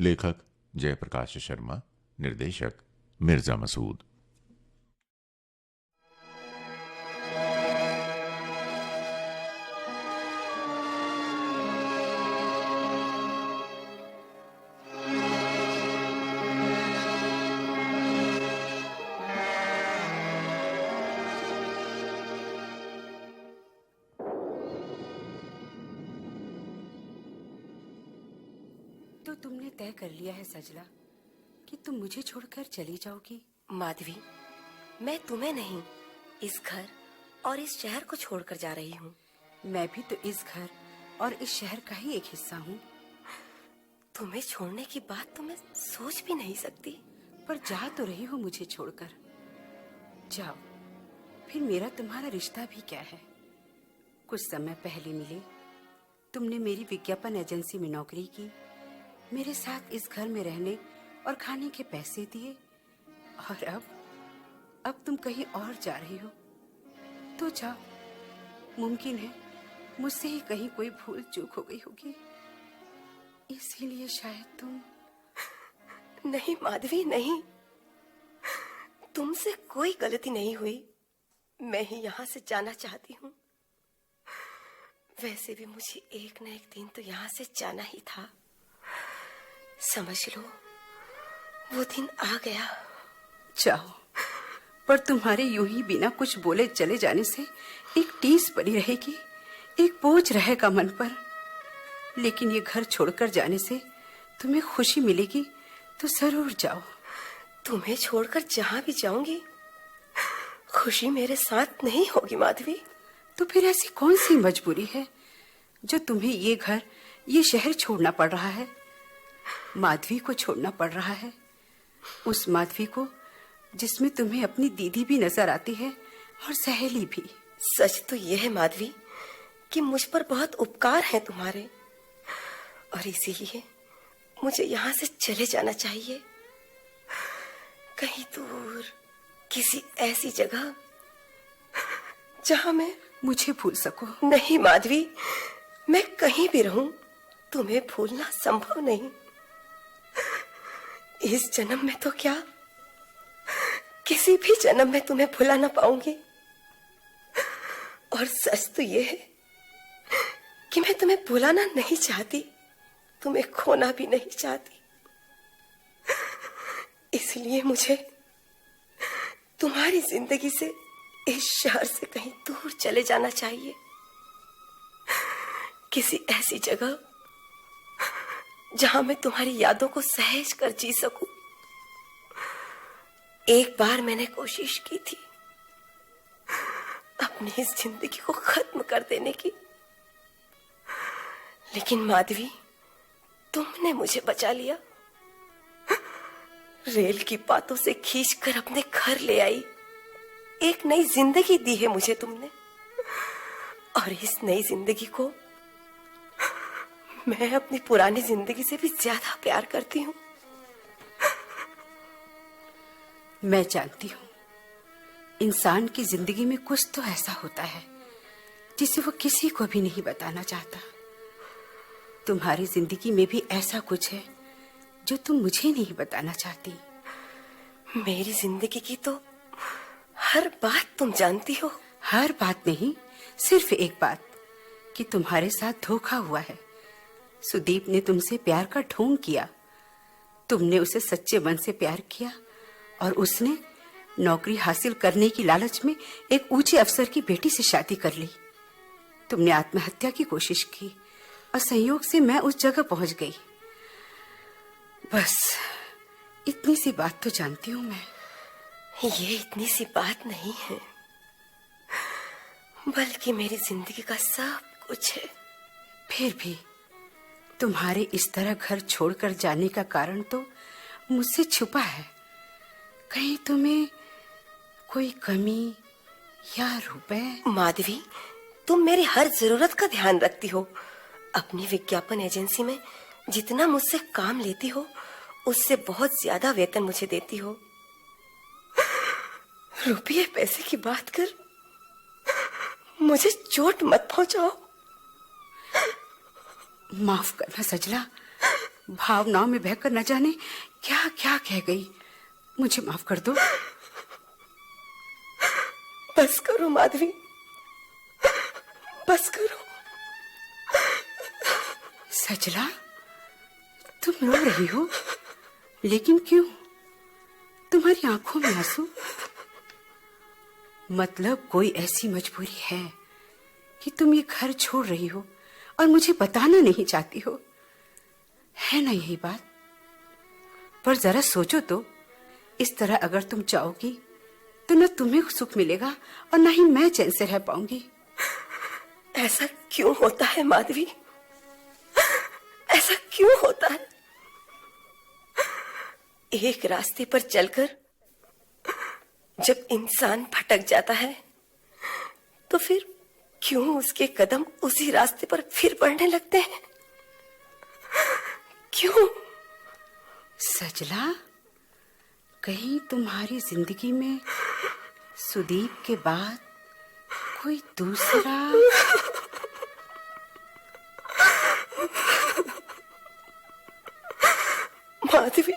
लेखक जयप्रकाश शर्मा, निर्देशक मिर्जा मसूद। तो तुमने तय कर लिया है सजला कि तुम मुझे छोड़कर चली जाओगी? माधवी, मैं तुम्हें नहीं, इस घर और इस शहर को छोड़कर जा रही हूँ। मैं भी तो इस घर और इस शहर का ही एक हिस्सा हूँ। तुम्हें छोड़ने की बात तो मैं सोच भी नहीं सकती। पर जा तो रही हो मुझे छोड़कर। जाओ, फिर मेरा तुम्हारा रिश्ता भी क्या है? कुछ समय पहले मिले, तुमने मेरी विज्ञापन एजेंसी में नौकरी की, मेरे साथ इस घर में रहने और खाने के पैसे दिए, और अब तुम कहीं और जा रही हो। तो जाओ, मुमकिन है मुझसे ही कहीं कोई भूल चूक हो गई होगी, इसीलिए शायद तुम। नहीं माधवी, नहीं, तुमसे कोई गलती नहीं हुई। मैं ही यहाँ से जाना चाहती हूँ। वैसे भी मुझे एक न एक दिन तो यहाँ से जाना ही था। समझ लो, वो दिन आ गया। जाओ, पर तुम्हारे यूं ही बिना कुछ बोले चले जाने से एक टीस पड़ी रहेगी, एक बोझ रहेगा मन पर। लेकिन ये घर छोड़कर जाने से तुम्हें खुशी मिलेगी तो जरूर जाओ। तुम्हें छोड़कर जहां भी जाऊंगी, खुशी मेरे साथ नहीं होगी माधवी। तो फिर ऐसी कौन सी मजबूरी है जो तुम्हें ये घर, ये शहर छोड़ना पड़ रहा है? माधवी को छोड़ना पड़ रहा है, उस माधवी को जिसमें तुम्हें अपनी दीदी भी नजर आती है और सहेली भी। सच तो यह है माधवी कि मुझ पर बहुत उपकार हैं तुम्हारे, और इसीलिए मुझे यहाँ से चले जाना चाहिए, कहीं दूर, किसी ऐसी जगह जहां मैं मुझे भूल सको। नहीं माधवी, मैं कहीं भी रहूं, तुम्हें भूलना संभव नहीं। इस जन्म में तो क्या, किसी भी जन्म में तुम्हें भुला ना पाऊंगी। और सच तो ये है कि मैं तुम्हें भुलाना नहीं चाहती, तुम्हें खोना भी नहीं चाहती। इसलिए मुझे तुम्हारी जिंदगी से, इस शहर से कहीं दूर चले जाना चाहिए, किसी ऐसी जगह जहां मैं तुम्हारी यादों को सहज कर जी सकूं। एक बार मैंने कोशिश की थी अपनी इस जिंदगी को खत्म कर देने की, लेकिन माधवी, तुमने मुझे बचा लिया। रेल की बातों से खींचकर अपने घर ले आई, एक नई जिंदगी दी है मुझे तुमने, और इस नई जिंदगी को मैं अपनी पुरानी जिंदगी से भी ज्यादा प्यार करती हूँ। मैं जानती हूँ, इंसान की जिंदगी में कुछ तो ऐसा होता है जिसे वो किसी को भी नहीं बताना चाहता। तुम्हारी जिंदगी में भी ऐसा कुछ है जो तुम मुझे नहीं बताना चाहती। मेरी जिंदगी की तो हर बात तुम जानती हो। हर बात नहीं, सिर्फ एक बात, कि तुम्हारे साथ धोखा हुआ है। सुदीप ने तुमसे प्यार का ढोंग किया, तुमने उसे सच्चे मन से प्यार किया, और उसने नौकरी हासिल करने की लालच में एक ऊंचे अफसर की बेटी से शादी कर ली। तुमने आत्महत्या की कोशिश की और संयोग से मैं उस जगह पहुंच गई। बस इतनी सी बात तो जानती हूं मैं। ये इतनी सी बात नहीं है, बल्कि मेरी जिंदगी का सब कुछ है। फिर भी तुम्हारे इस तरह घर छोड़कर जाने का कारण तो मुझसे छुपा है। कहीं तुम्हें कोई कमी या रुपए? माधवी, तुम मेरी हर जरूरत का ध्यान रखती हो। अपनी विज्ञापन एजेंसी में जितना मुझसे काम लेती हो, उससे बहुत ज्यादा वेतन मुझे देती हो। रुपये पैसे की बात कर मुझे चोट मत पहुंचाओ। माफ करना सजला, भावनाओं में बहकर न जाने क्या क्या कह गई। मुझे माफ कर दो। बस करो माधवी, बस करो। सजला, तुम रो रही हो, लेकिन क्यों? तुम्हारी आंखों में आंसू? मतलब कोई ऐसी मजबूरी है कि तुम ये घर छोड़ रही हो और मुझे बताना नहीं चाहती हो, है ना यही बात? पर जरा सोचो तो, इस तरह अगर तुम जाओगी तो न तुम्हें सुख मिलेगा और न ही मैं चैन से रह पाऊंगी। ऐसा क्यों होता है माधवी? ऐसा क्यों होता है? एक रास्ते पर चलकर जब इंसान भटक जाता है तो फिर क्यों उसके कदम उसी रास्ते पर फिर बढ़ने लगते हैं? क्यों? सजला, कहीं तुम्हारी जिंदगी में सुदीप के बाद कोई दूसरा? माधवी,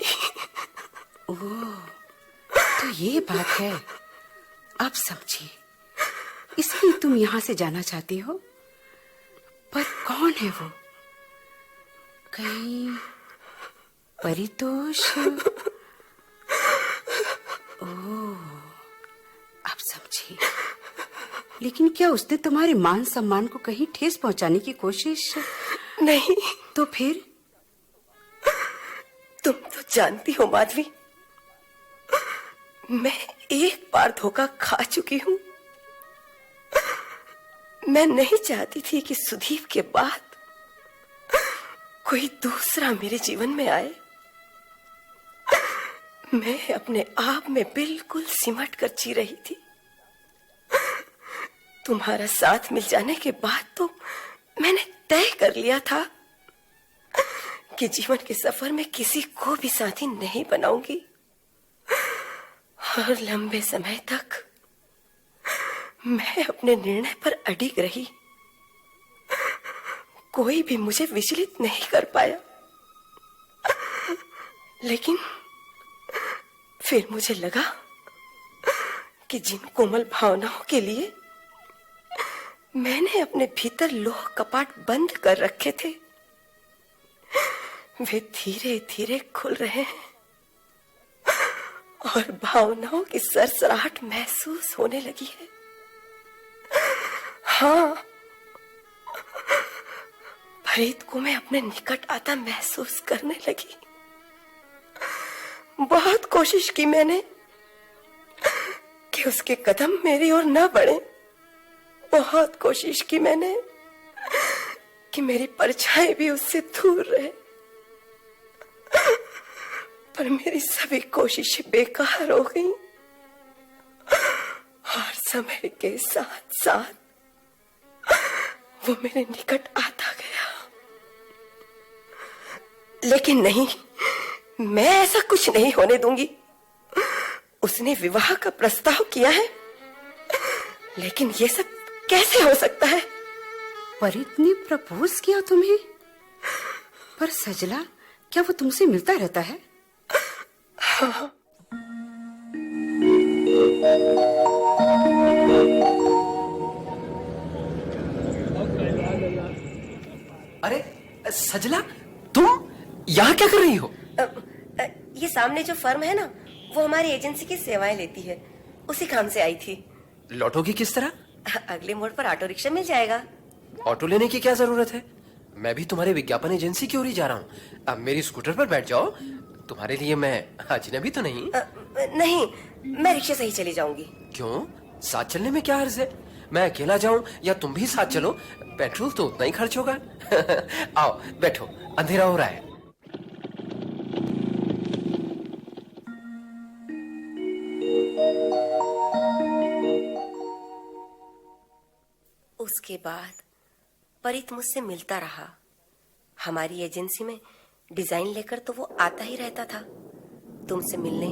ओह, तो ये बात है। अब समझी, इसलिए तुम यहां से जाना चाहती हो। पर कौन है वो? कहीं परितोष? ओह, अब समझी। लेकिन क्या उसने तुम्हारे मान सम्मान को कहीं ठेस पहुंचाने की कोशिश? नहीं। तो फिर? तुम तो जानती हो माधवी, मैं एक बार धोखा खा चुकी हूं। मैं नहीं चाहती थी कि सुदीप के बाद कोई दूसरा मेरे जीवन में आए। मैं अपने आप में बिल्कुल सिमट कर जी रही थी। तुम्हारा साथ मिल जाने के बाद तो मैंने तय कर लिया था कि जीवन के सफर में किसी को भी साथी नहीं बनाऊंगी। और लंबे समय तक मैं अपने निर्णय पर अडिग रही। कोई भी मुझे विचलित नहीं कर पाया। लेकिन फिर मुझे लगा कि जिन कोमल भावनाओं के लिए मैंने अपने भीतर लोह कपाट बंद कर रखे थे, वे धीरे धीरे खुल रहे हैं और भावनाओं की सरसराहट महसूस होने लगी है। हाँ, फरीद को मैं अपने निकट आता महसूस करने लगी। बहुत कोशिश की मैंने कि उसके कदम मेरी ओर न बढ़े। बहुत कोशिश की मैंने कि मेरी परछाई भी उससे दूर रहे, पर मेरी सभी कोशिशें बेकार हो गईं। और समय के साथ साथ वो मेरे निकट आता गया। लेकिन नहीं, मैं ऐसा कुछ नहीं होने दूंगी। उसने विवाह का प्रस्ताव किया है, लेकिन ये सब कैसे हो सकता है? परित ने प्रपोज किया तुम्हें? पर सजला, क्या वो तुमसे मिलता रहता है? हाँ। अरे सजला, तुम यहाँ क्या कर रही हो? ये सामने जो फर्म है ना, वो हमारी एजेंसी की सेवाएं लेती है। उसी काम से आई थी। लौटोगी किस तरह? अगले मोड़ पर ऑटो रिक्शा मिल जाएगा। ऑटो लेने की क्या जरूरत है? मैं भी तुम्हारे विज्ञापन एजेंसी की ओर ही जा रहा हूँ। अब मेरी स्कूटर पर बैठ जाओ। तुम्हारे लिए मैं अजनबी तो नहीं? नहीं, मैं रिक्शे से ही चली जाऊंगी। क्यों? साथ चलने में क्या हर्ज है? मैं अकेला जाऊं या तुम भी साथ चलो, पेट्रोल तो उतना ही खर्च होगा। आओ बैठो, अंधेरा हो रहा है। उसके बाद परित मुझसे मिलता रहा। हमारी एजेंसी में डिजाइन लेकर तो वो आता ही रहता था। तुमसे मिलने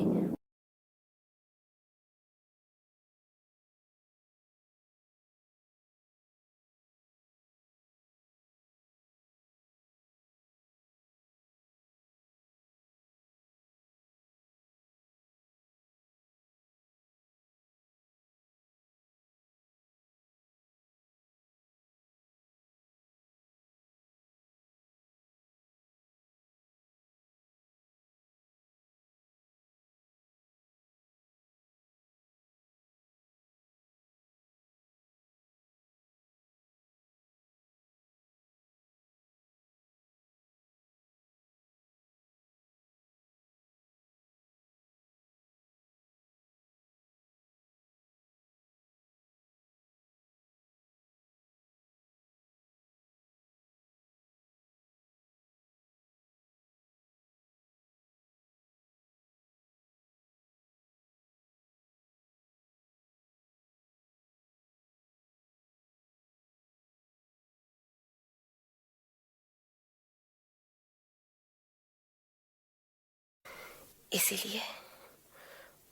इसीलिए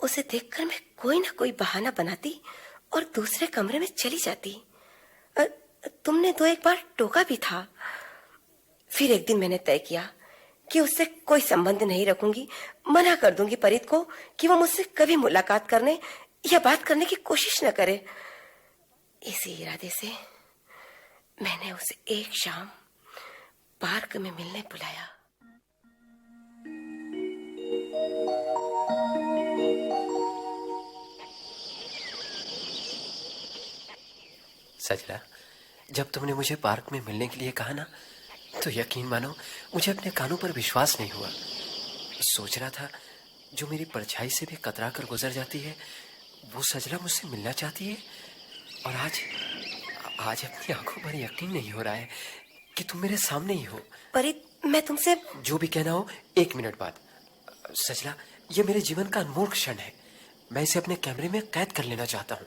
उसे देखकर मैं कोई ना कोई बहाना बनाती और दूसरे कमरे में चली जाती। तुमने तो एक बार टोका भी था। फिर एक दिन मैंने तय किया कि उससे कोई संबंध नहीं रखूंगी, मना कर दूंगी परीत को कि वो मुझसे कभी मुलाकात करने या बात करने की कोशिश न करे। इसी इरादे से मैंने उसे एक शाम पार्क में मिलने बुलाया। सजला, जब तुमने मुझे पार्क में मिलने के लिए कहा ना, तो यकीन मानो मुझे अपने कानों पर विश्वास नहीं हुआ। सोच रहा था जो मेरी परछाई से भी कतरा कर गुजर जाती है, वो सजला मुझसे मिलना चाहती है। और आज अपनी आंखों पर यकीन नहीं हो रहा है कि तुम मेरे सामने ही हो। परीत, मैं तुमसे जो भी कहना हो 1 मिनट बाद। सजला, ये मेरे जीवन का अनमोल क्षण है। मैं इसे अपने कैमरे में कैद कर लेना चाहता हूँ।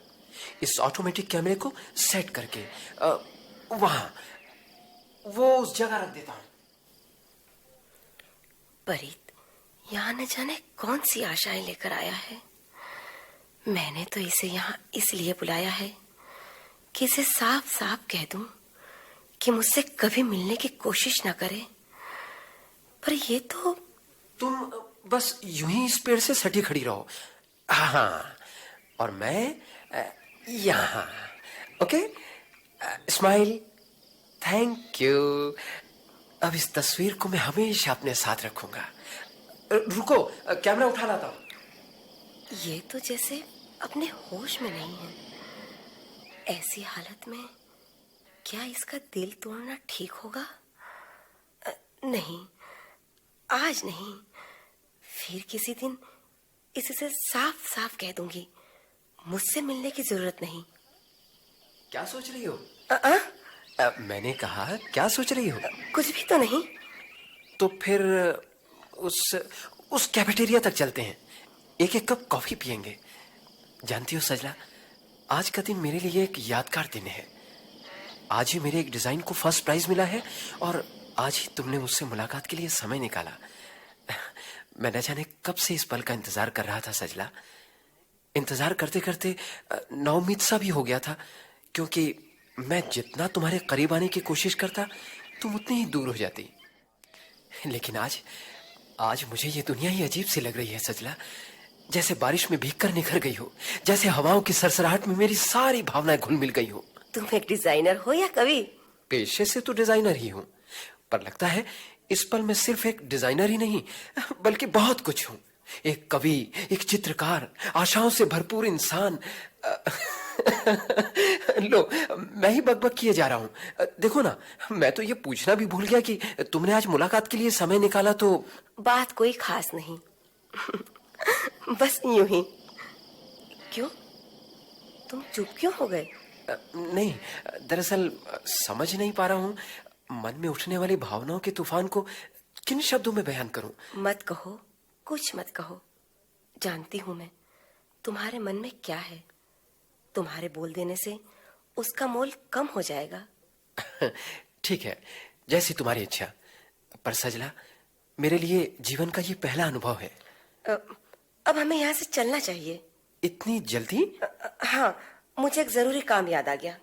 इस ऑटोमेटिक कैमरे को सेट करके वहां वो उस जगह रख देता हूँ। परीत यहाँ न जाने कौन सी आशाएं लेकर आया है। मैंने तो इसे यहाँ इसलिए बुलाया है कि इसे साफ साफ कह दूं कि मुझसे कभी मिलने की कोशिश न करे। पर ये तो तुम बस यूं ही इस पेड़ से सटी खड़ी रहो। हाँ, और मैं यहाँ। Okay, smile. Thank you. अब इस तस्वीर को मैं हमेशा अपने साथ रखूंगा। रुको, कैमरा उठा लाता हूं। ये तो जैसे अपने होश में नहीं है। ऐसी हालत में क्या इसका दिल तोड़ना ठीक होगा? नहीं, आज नहीं, फिर किसी दिन इससे साफ साफ कह दूंगी मुझसे मिलने की जरूरत नहीं। क्या सोच रही हो? मैंने कहा क्या सोच रही हो? कुछ भी तो नहीं। तो फिर उस कैफेटेरिया तक चलते हैं, एक एक कप कॉफी पियेंगे। जानती हो सजला, आज का दिन मेरे लिए एक यादगार दिन है। आज ही मेरे एक डिजाइन को फर्स्ट प्राइज मिला है और आज ही तुमने मुझसे मुलाकात के लिए समय निकाला। मैं न जाने कब से इस पल का इंतजार कर रहा था सजला। इंतजार करते करते नाउम्मीद सा भी हो गया था, क्योंकि मैं जितना तुम्हारे करीब आने की कोशिश करता तुम उतनी ही दूर हो जाती। लेकिन आज मुझे ये दुनिया ही अजीब सी लग रही है सजला, जैसे बारिश में भीग कर निखर गई हो, जैसे हवाओं की सरसराहट में मेरी सारी भावनाएं घुल मिल गई हो। तुम एक डिजाइनर हो या कवि? पेशे से तो डिजाइनर ही हूं, पर लगता है इस पल मैं सिर्फ एक डिजाइनर ही नहीं बल्कि बहुत कुछ हूं। एक कवि, एक चित्रकार, आशाओं से भरपूर इंसान। लो, मैं ही बकबक किए जा रहा हूं। देखो ना, मैं तो ये पूछना भी भूल गया कि तुमने आज मुलाकात के लिए समय निकाला तो। बात कोई खास नहीं। बस यूं ही। क्यों, तुम चुप क्यों हो गए? नहीं, दरअसल समझ नहीं पा रहा हूं मन में उठने वाली भावनाओं के तूफान को किन शब्दों में बयान करूं। मत कहो, कुछ मत कहो। जानती हूं मैं तुम्हारे मन में क्या है। तुम्हारे बोल देने से उसका मोल कम हो जाएगा। ठीक है, जैसी तुम्हारी इच्छा। पर सजला, मेरे लिए जीवन का ये पहला अनुभव है। अब हमें यहाँ से चलना चाहिए। इतनी जल्दी? हाँ, मुझे एक जरूरी काम याद आ गया।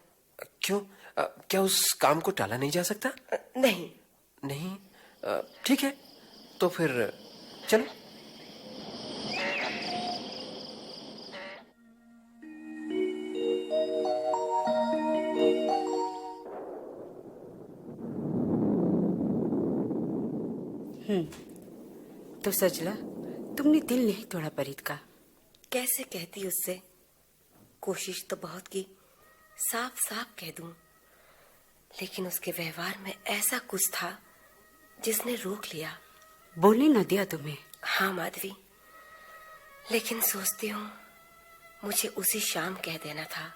क्यों? क्या उस काम को टाला नहीं जा सकता? नहीं। नहीं? ठीक है, तो फिर चलो। तो सजला, तुमने दिल नहीं तोड़ा परीत का? कैसे कहती उससे? कोशिश तो बहुत की, साफ साफ कह दूं, लेकिन उसके व्यवहार में ऐसा कुछ था जिसने रोक लिया। बोलने न दिया तुम्हें? हाँ माधवी, लेकिन सोचती हूँ मुझे उसी शाम कह देना था,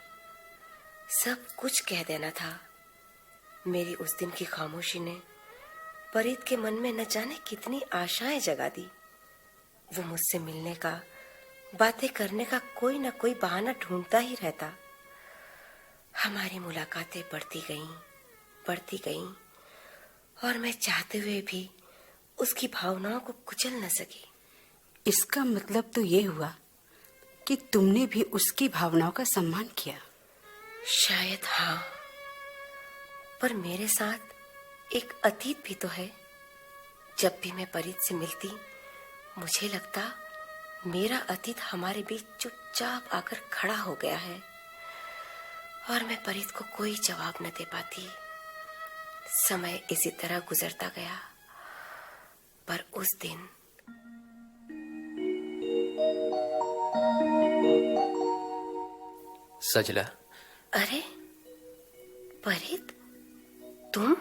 सब कुछ कह देना था। मेरी उस दिन की खामोशी ने परीत के मन में न जाने कितनी आशाएं जगा दी। वो मुझसे मिलने का, बातें करने का कोई न कोई बहाना ढूंढता ही रहता। हमारी मुलाकातें बढ़ती गईं और मैं चाहते हुए भी उसकी भावनाओं को कुचल न सकी। इसका मतलब तो ये हुआ कि तुमने भी उसकी भावनाओं का सम्मान किया। शायद हाँ, पर मेरे साथ एक अतीत भी तो है। जब भी मैं परीत से मिलती, मुझे लगता मेरा अतीत हमारे बीच चुपचाप आकर खड़ा हो गया है और मैं परीत को कोई जवाब न दे पाती। समय इसी तरह गुजरता गया, पर उस दिन सजला, अरे परीत, तुम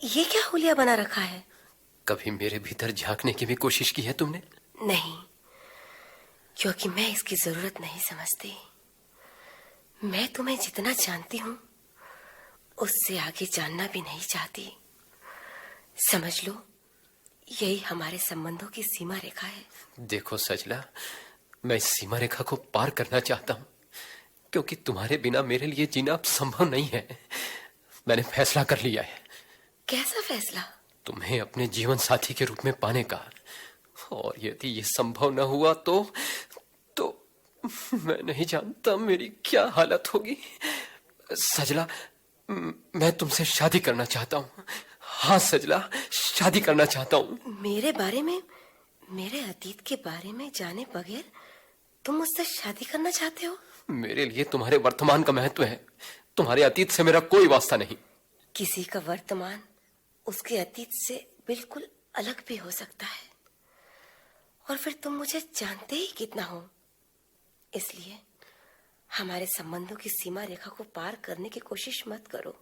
ये क्या हुलिया बना रखा है? कभी मेरे भीतर झांकने की भी कोशिश की है तुमने? नहीं, क्योंकि मैं इसकी जरूरत नहीं समझती। मैं तुम्हें जितना जानती हूँ उससे आगे जानना भी नहीं चाहती। समझ लो, यही हमारे संबंधों की सीमा रेखा है। देखो सजला, मैं इस सीमा रेखा को पार करना चाहता हूँ, क्योंकि तुम्हारे बिना मेरे लिए जीना अब संभव नहीं है। मैंने फैसला कर लिया है। कैसा फैसला? तुम्हें अपने जीवन साथी के रूप में पाने का, और यदि ये संभव न हुआ तो मैं नहीं जानता मेरी क्या हालत होगी। सजला, मैं तुमसे शादी करना चाहता हूँ। हाँ सजला, शादी करना चाहता हूँ। मेरे बारे में, मेरे अतीत के बारे में जाने बगैर तुम मुझसे शादी करना चाहते हो? मेरे लिए तुम्हारे वर्तमान का महत्व है, तुम्हारे अतीत से मेरा कोई वास्ता नहीं। किसी का वर्तमान उसके अतीत से बिल्कुल अलग भी हो सकता है, और फिर तुम मुझे जानते ही कितना हो। इसलिए हमारे संबंधों की सीमा रेखा को पार करने की कोशिश मत करो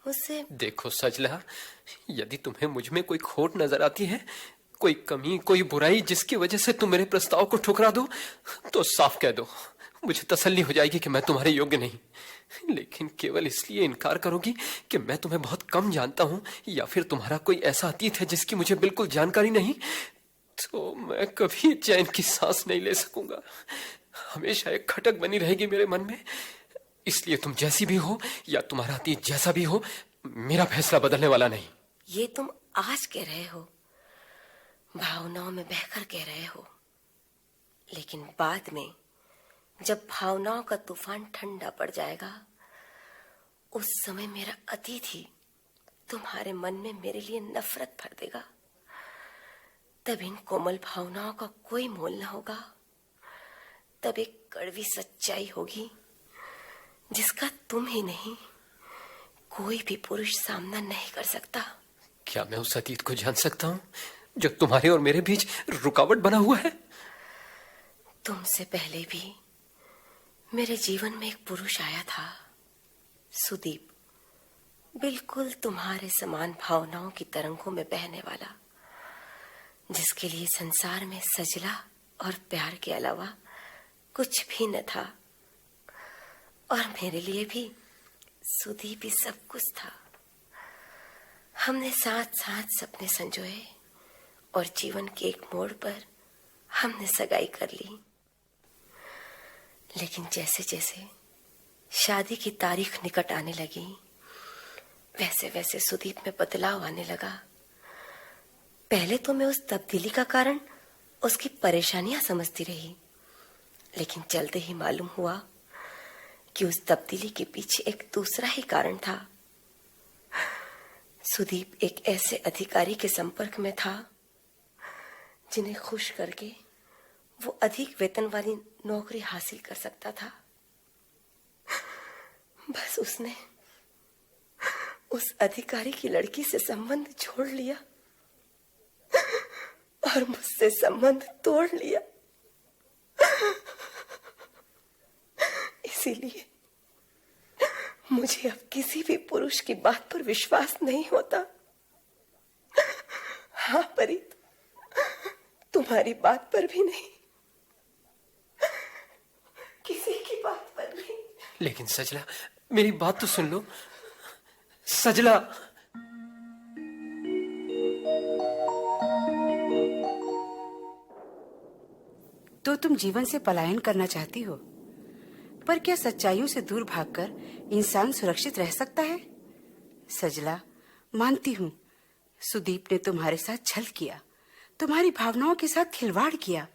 मुझसे। देखो सजला, यदि तुम्हें मुझ में कोई खोट नजर आती है, कोई कमी, कोई बुराई जिसकी वजह से तुम मेरे प्रस्ताव को ठुकरा दो, तो साफ कह दो। मुझे तसल्ली हो जाएगी कि मैं तुम्हारे योग्य नहीं। लेकिन केवल इसलिए इनकार करोगी कि मैं तुम्हें बहुत कम जानता हूं, या फिर तुम्हारा कोई ऐसा अतीत है जिसकी मुझे बिल्कुल जानकारी नहीं, तो मैं कभी चैन की सांस नहीं ले सकूंगा। हमेशा एक खटक बनी रहेगी मेरे मन में। इसलिए तुम जैसी भी हो या तुम्हारा अतीत जैसा भी हो, मेरा फैसला बदलने वाला नहीं। ये तुम आज कह रहे हो, भावनाओं में बहकर कह रहे हो, लेकिन बाद में जब भावनाओं का तूफान ठंडा पड़ जाएगा, उस समय मेरा अतीत ही तुम्हारे मन में मेरे लिए नफरत भर देगा। तब इन कोमल भावनाओं का कोई मोल न होगा। तब एक कड़वी सच्चाई होगी जिसका तुम ही नहीं, कोई भी पुरुष सामना नहीं कर सकता। क्या मैं उस अतीत को जान सकता हूँ जो तुम्हारे और मेरे बीच रुकावट बना हुआ है? तुमसे पहले भी मेरे जीवन में एक पुरुष आया था, सुदीप। बिल्कुल तुम्हारे समान भावनाओं की तरंगों में बहने वाला, जिसके लिए संसार में सजला और प्यार के अलावा कुछ भी न था। और मेरे लिए भी सुदीप ही सब कुछ था। हमने साथ साथ सपने संजोए और जीवन के एक मोड़ पर हमने सगाई कर ली। लेकिन जैसे जैसे शादी की तारीख निकट आने लगी, वैसे वैसे सुदीप में बदलाव आने लगा। पहले तो मैं उस तब्दीली का कारण उसकी परेशानियां समझती रही, लेकिन जल्द ही मालूम हुआ कि उस तब्दीली के पीछे एक दूसरा ही कारण था। सुदीप एक ऐसे अधिकारी के संपर्क में था जिन्हें खुश करके वो अधिक वेतन वाली नौकरी हासिल कर सकता था। बस उसने उस अधिकारी की लड़की से संबंध जोड़ लिया और मुझसे संबंध तोड़ लिया। इसीलिए मुझे अब किसी भी पुरुष की बात पर विश्वास नहीं होता। हाँ परीत, तुम्हारी बात पर भी नहीं, किसी की बात पर नहीं। लेकिन सजला, मेरी बात तो सुन लो। सजला, तो तुम जीवन से पलायन करना चाहती हो, पर क्या सच्चाइयों से दूर भागकर इंसान सुरक्षित रह सकता है? सजला, मानती हूँ सुदीप ने तुम्हारे साथ छल किया, तुम्हारी भावनाओं के साथ खिलवाड़ किया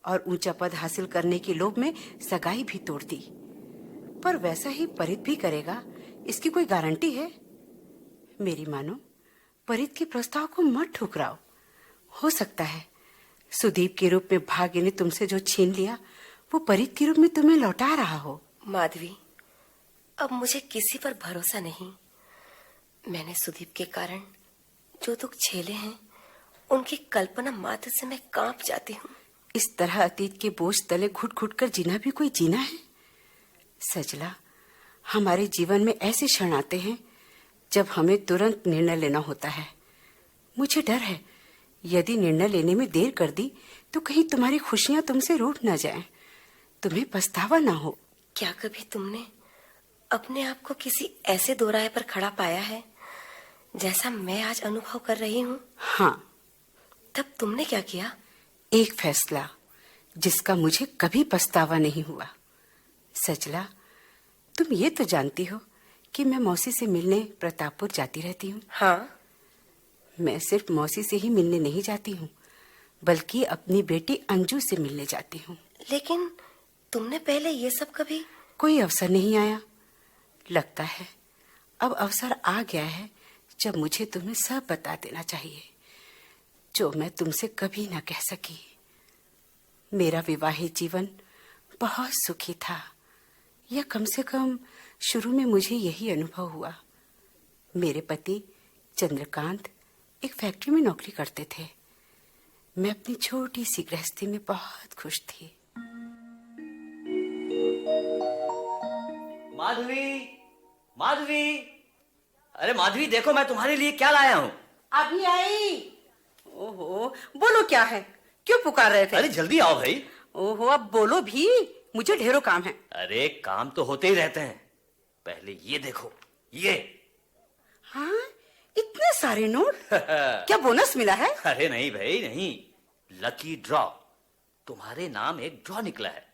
और ऊंचा पद हासिल करने के लोभ में सगाई भी तोड़ दी। पर वैसा ही परित भी करेगा, इसकी कोई गारंटी है? मेरी मानो, परित के प्रस्ताव को मत ठुकराओ। हो सकता है सुदीप के रूप में भाग्य ने तुमसे जो छीन लिया वो परित के रूप में तुम्हें लौटा रहा हो। माधवी, अब मुझे किसी पर भरोसा नहीं। मैंने सुदीप के कारण जो दुख झेले हैं उनकी कल्पना मात्र से मैं कांप जाती हूँ। इस तरह अतीत के बोझ तले घुट घुट कर जीना भी कोई जीना है? सजला, हमारे जीवन में ऐसे क्षण आते हैं जब हमें तुरंत निर्णय लेना होता है। मुझे डर है यदि निर्णय लेने में देर कर दी तो कहीं तुम्हारी खुशियां तुमसे रूठ न जाएं, तुम्हें पछतावा ना हो। क्या कभी तुमने अपने आप को किसी ऐसे दोराहे पर खड़ा पाया है जैसा मैं आज अनुभव कर रही हूँ? हाँ। तब तुमने क्या किया? एक फैसला जिसका मुझे कभी पछतावा नहीं हुआ। सजला, तुम ये तो जानती हो कि मैं मौसी से मिलने प्रतापपुर जाती रहती हूँ। हाँ। मैं सिर्फ मौसी से ही मिलने नहीं जाती हूँ, बल्कि अपनी बेटी अंजू से मिलने जाती हूँ। लेकिन तुमने पहले ये सब कभी... कोई अवसर नहीं आया। लगता है अब अवसर आ गया है जब मुझे तुम्हें सब बता देना चाहिए जो मैं तुमसे कभी ना कह सकी। मेरा विवाहित जीवन बहुत सुखी था, या कम से कम शुरू में मुझे यही अनुभव हुआ। मेरे पति चंद्रकांत एक फैक्ट्री में नौकरी करते थे। मैं अपनी छोटी सी गृहस्थी में बहुत खुश थी। माधवी, माधवी, अरे माधवी देखो मैं तुम्हारे लिए क्या लाया हूँ। अभी आई। ओहो, बोलो क्या है? क्यों पुकार रहे थे? अरे जल्दी आओ भाई। ओहो, अब बोलो भी, मुझे ढेरों काम है। अरे काम तो होते ही रहते हैं, पहले ये देखो, ये। हाँ, इतने सारे नोट। क्या बोनस मिला है? अरे नहीं भाई नहीं, लकी ड्रॉ। तुम्हारे नाम एक ड्रॉ निकला है,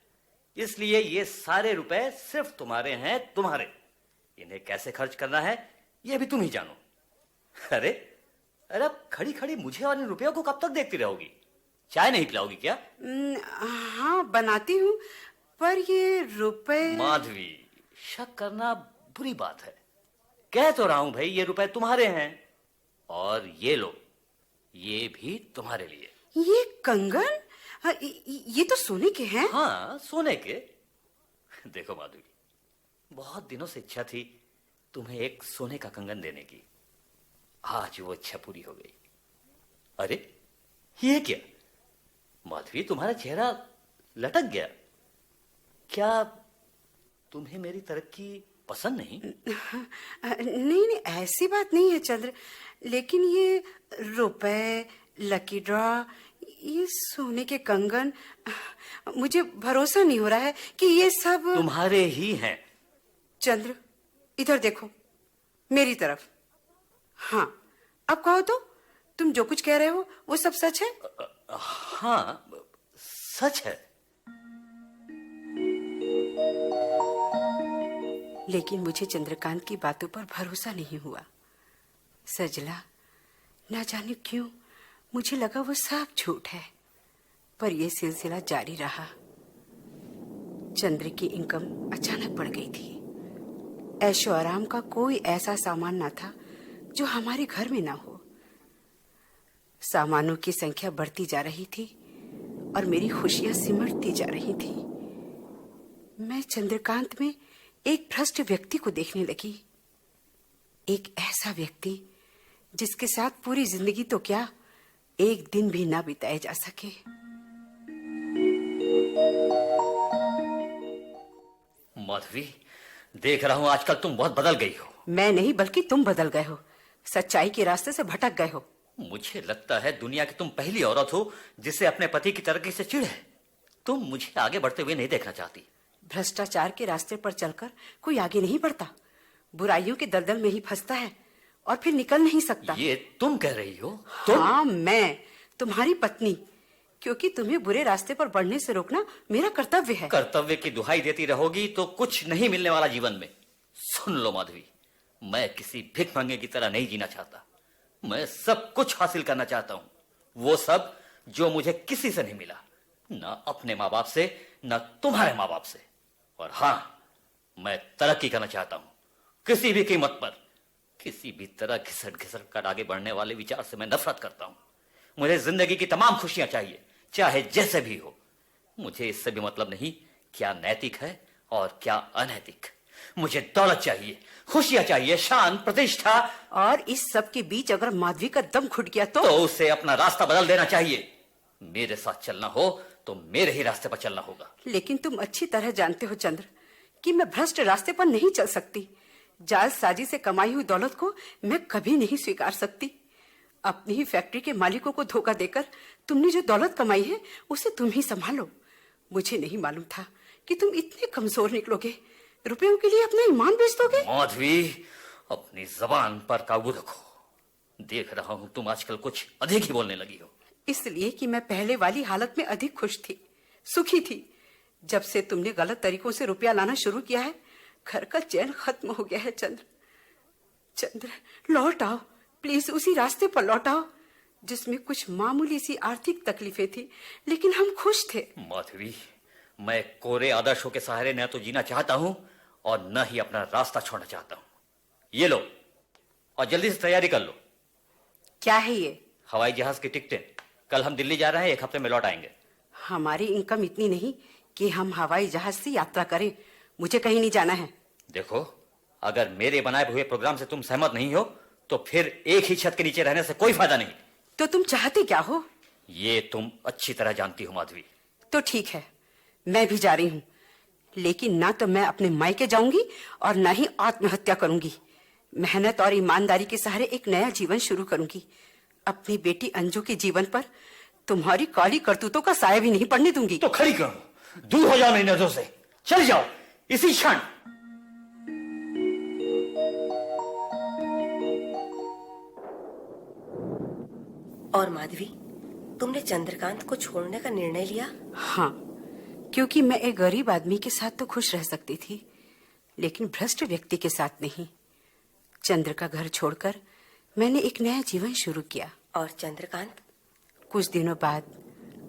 इसलिए ये सारे रुपए सिर्फ तुम्हारे हैं, तुम्हारे। इन्हें कैसे खर्च करना है ये भी तुम ही जानो। अरे अरे अब खड़ी खड़ी मुझे और इन रुपयों को कब तक देखती रहोगी? चाय नहीं पिलाओगी क्या? हाँ, बनाती हूँ, पर ये रुपए... माधवी, शक करना बुरी बात है। कह तो रहा हूं भाई, ये रुपए तुम्हारे हैं। और ये लो, ये भी तुम्हारे लिए। ये कंगन? ये तो सोने के हैं। हाँ, सोने के। देखो माधवी, बहुत दिनों से इच्छा थी तुम्हें एक सोने का कंगन देने की। आज वो इच्छा पूरी हो गई। अरे ये क्या माधवी, तुम्हारा चेहरा लटक गया। क्या तुम्हें मेरी तरक्की पसंद नहीं? नहीं नहीं, ऐसी बात नहीं है चंद्र, लेकिन ये रुपए, लकी ड्रॉ, ये सोने के कंगन, मुझे भरोसा नहीं हो रहा है कि ये सब तुम्हारे ही हैं। चंद्र, इधर देखो, मेरी तरफ। हाँ, अब कहो तो, तुम जो कुछ कह रहे हो वो सब सच है? हाँ, सच है। लेकिन मुझे चंद्रकांत की बातों पर भरोसा नहीं हुआ। सजला, ना जाने क्यों मुझे लगा वो सब झूठ है, पर यह सिलसिला जारी रहा। चंद्र की इनकम अचानक बढ़ गई थी। ऐशो आराम का कोई ऐसा सामान ना था जो हमारे घर में ना हो। सामानों की संख्या बढ़ती जा रही थी और मेरी खुशियां सिमटती जा रही थी। मैं चंद्रकांत में एक भ्रष्ट व्यक्ति को देखने लगी, एक ऐसा व्यक्ति जिसके साथ पूरी जिंदगी तो क्या, एक दिन भी ना बिताए जा सके। माधवी, देख रहा हूं आजकल तुम बहुत बदल गई हो। मैं नहीं, बल्कि तुम बदल गए हो, सच्चाई के रास्ते से भटक गए हो। मुझे लगता है दुनिया की तुम पहली औरत हो जिसे अपने पति की तरक्की से चिढ़ है। तुम मुझे आगे बढ़ते हुए नहीं देखना चाहती। भ्रष्टाचार के रास्ते पर चलकर कोई आगे नहीं बढ़ता, बुराइयों के दलदल में ही फंसता है और फिर निकल नहीं सकता। ये तुम कह रही हो? तुम? हाँ, मैं तुम्हारी पत्नी, क्योंकि तुम्हें बुरे रास्ते पर बढ़ने से रोकना मेरा कर्तव्य है। कर्तव्य की दुहाई देती रहोगी तो कुछ नहीं मिलने वाला जीवन में। सुन लो माधवी, मैं किसी भिख मंगे की तरह नहीं जीना चाहता। मैं सब कुछ हासिल करना चाहता हूँ, वो सब जो मुझे किसी से नहीं मिला, न अपने माँ बाप से, न तुम्हारे माँ बाप से। और हां, मैं तरक्की करना चाहता हूं, किसी भी कीमत पर। किसी भी तरह घिसट घिसट कर आगे बढ़ने वाले विचार से मैं नफरत करता हूं। मुझे जिंदगी की तमाम खुशियां चाहिए, चाहे जैसे भी हो। मुझे इससे भी मतलब नहीं क्या नैतिक है और क्या अनैतिक। मुझे दौलत चाहिए, खुशियां चाहिए, शान, प्रतिष्ठा। और इस सब के बीच अगर माधवी का दम घुट गया तो उसे अपना रास्ता बदल देना चाहिए। मेरे साथ चलना हो तो मेरे ही रास्ते पर चलना होगा। लेकिन तुम अच्छी तरह जानते हो चंद्र कि मैं भ्रष्ट रास्ते पर नहीं चल सकती। जालसाजी से कमाई हुई दौलत को मैं कभी नहीं स्वीकार सकती। अपनी ही फैक्ट्री के मालिकों को धोखा देकर तुमने जो दौलत कमाई है उसे तुम ही संभालो। मुझे नहीं मालूम था कि तुम इतने कमजोर निकलोगे। रुपयों के लिए अपना ईमान बेच दोगे। माधवी, अपनी जबान पर काबू रखो। देख रहा हूं तुम आजकल कुछ अधिक ही बोलने लगी हो। इसलिए कि मैं पहले वाली हालत में अधिक खुश थी, सुखी थी। जब से तुमने गलत तरीकों से रुपया लाना शुरू किया है, घर का चैन खत्म हो गया है। चंद्र, चंद्र, लौट आओ प्लीज, उसी रास्ते पर लौट आओ जिसमें कुछ मामूली सी आर्थिक तकलीफें थी, लेकिन हम खुश थे। माधवी, मैं कोरे आदर्शों के सहारे न तो जीना चाहता हूं और न ही अपना रास्ता छोड़ना चाहता हूं। ये लो और जल्दी से तैयारी कर लो। क्या है ये? हवाई जहाज की टिकटें। कल हम दिल्ली जा रहे हैं, 1 हफ्ते में लौट आएंगे। हमारी इनकम इतनी नहीं कि हम हवाई जहाज से यात्रा करें। मुझे कहीं नहीं जाना है। देखो, अगर मेरे बनाए हुए प्रोग्राम से तुम सहमत नहीं हो तो फिर एक ही छत के नीचे रहने से कोई फायदा नहीं। तो तुम चाहते क्या हो? ये तुम अच्छी तरह जानती हो माधवी। तो ठीक है, मैं भी जा रही हूँ, लेकिन ना तो मैं अपने मायके जाऊंगी और ना ही आत्महत्या करूंगी। मेहनत और ईमानदारी के सहारे एक नया जीवन शुरू करूंगी। अपनी बेटी अंजू के जीवन पर तुम्हारी काली करतूतों का साया भी नहीं पड़ने दूंगी। तो खड़ी करो, दूर हो जाओ मेरी नजरों से। चल जाओ इसी क्षण। और माधवी, तुमने चंद्रकांत को छोड़ने का निर्णय लिया? हाँ, क्योंकि मैं एक गरीब आदमी के साथ तो खुश रह सकती थी, लेकिन भ्रष्ट व्यक्ति के साथ नहीं। चंद्र का घर छोड़कर मैंने एक नया जीवन शुरू किया। और चंद्रकांत? कुछ दिनों बाद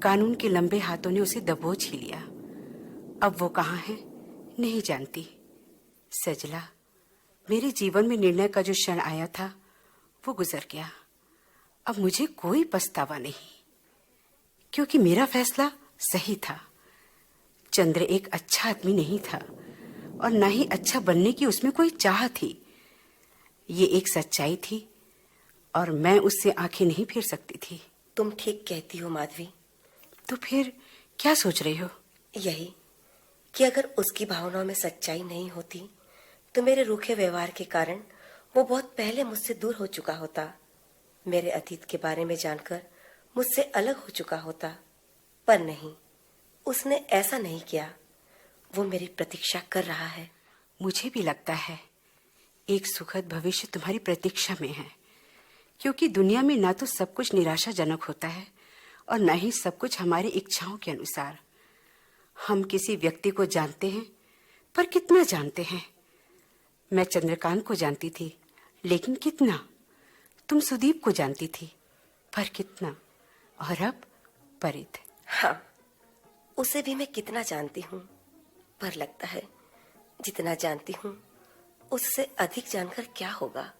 कानून के लंबे हाथों ने उसे दबोच ही लिया। अब वो कहाँ है नहीं जानती। सजला, मेरे जीवन में निर्णय का जो क्षण आया था वो गुजर गया। अब मुझे कोई पछतावा नहीं, क्योंकि मेरा फैसला सही था। चंद्र एक अच्छा आदमी नहीं था और न ही अच्छा बनने की उसमें कोई चाह थी। ये एक सच्चाई थी और मैं उससे आंखें नहीं फेर सकती थी। तुम ठीक कहती हो माधवी। तो फिर क्या सोच रही हो? यही कि अगर उसकी भावनाओं में सच्चाई नहीं होती तो मेरे रूखे व्यवहार के कारण वो बहुत पहले मुझसे दूर हो चुका होता। मेरे अतीत के बारे में जानकर मुझसे अलग हो चुका होता। पर नहीं, उसने ऐसा नहीं किया। वो मेरी प्रतीक्षा कर रहा है। मुझे भी लगता है एक सुखद भविष्य तुम्हारी प्रतीक्षा में है, क्योंकि दुनिया में ना तो सब कुछ निराशाजनक होता है और न ही सब कुछ हमारी इच्छाओं के अनुसार। हम किसी व्यक्ति को जानते हैं, पर कितना जानते हैं? मैं चंद्रकांत को जानती थी, लेकिन कितना? तुम सुदीप को जानती थी, पर कितना? और अब परित। हाँ, उसे भी मैं कितना जानती हूँ, पर लगता है जितना जानती हूँ उससे अधिक जानकर क्या होगा।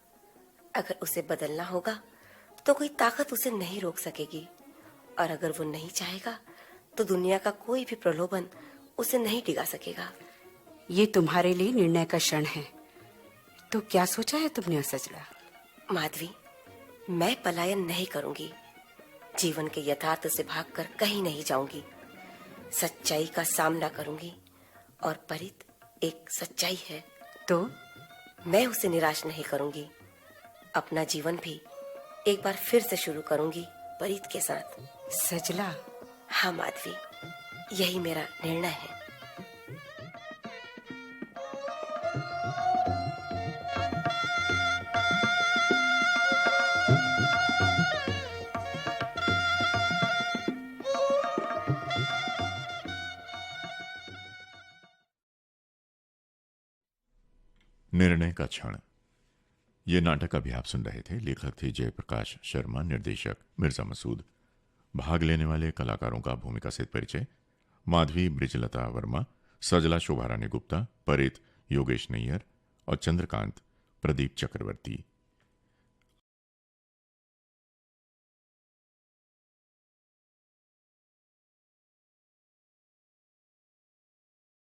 अगर उसे बदलना होगा तो कोई ताकत उसे नहीं रोक सकेगी, और अगर वो नहीं चाहेगा तो दुनिया का कोई भी प्रलोभन उसे नहीं डिगा सकेगा। ये तुम्हारे लिए निर्णय का क्षण है। तो क्या सोचा है तुमने सजला? माधवी, मैं पलायन नहीं करूंगी। जीवन के यथार्थ से भागकर कहीं नहीं जाऊंगी। सच्चाई का सामना करूंगी, और परित एक सच्चाई है। तो मैं उसे निराश नहीं करूंगी। अपना जीवन भी एक बार फिर से शुरू करूंगी परित के साथ। सजला। हाँ माधवी, यही मेरा निर्णय है। निर्णय का क्षण। ये नाटक अभी आप सुन रहे थे। लेखक थे जयप्रकाश शर्मा, निर्देशक मिर्जा मसूद। भाग लेने वाले कलाकारों का भूमिका से परिचय। माधवी ब्रिजलता वर्मा, सजला शोभारानी गुप्ता, परित योगेश नैयर और चंद्रकांत प्रदीप चक्रवर्ती।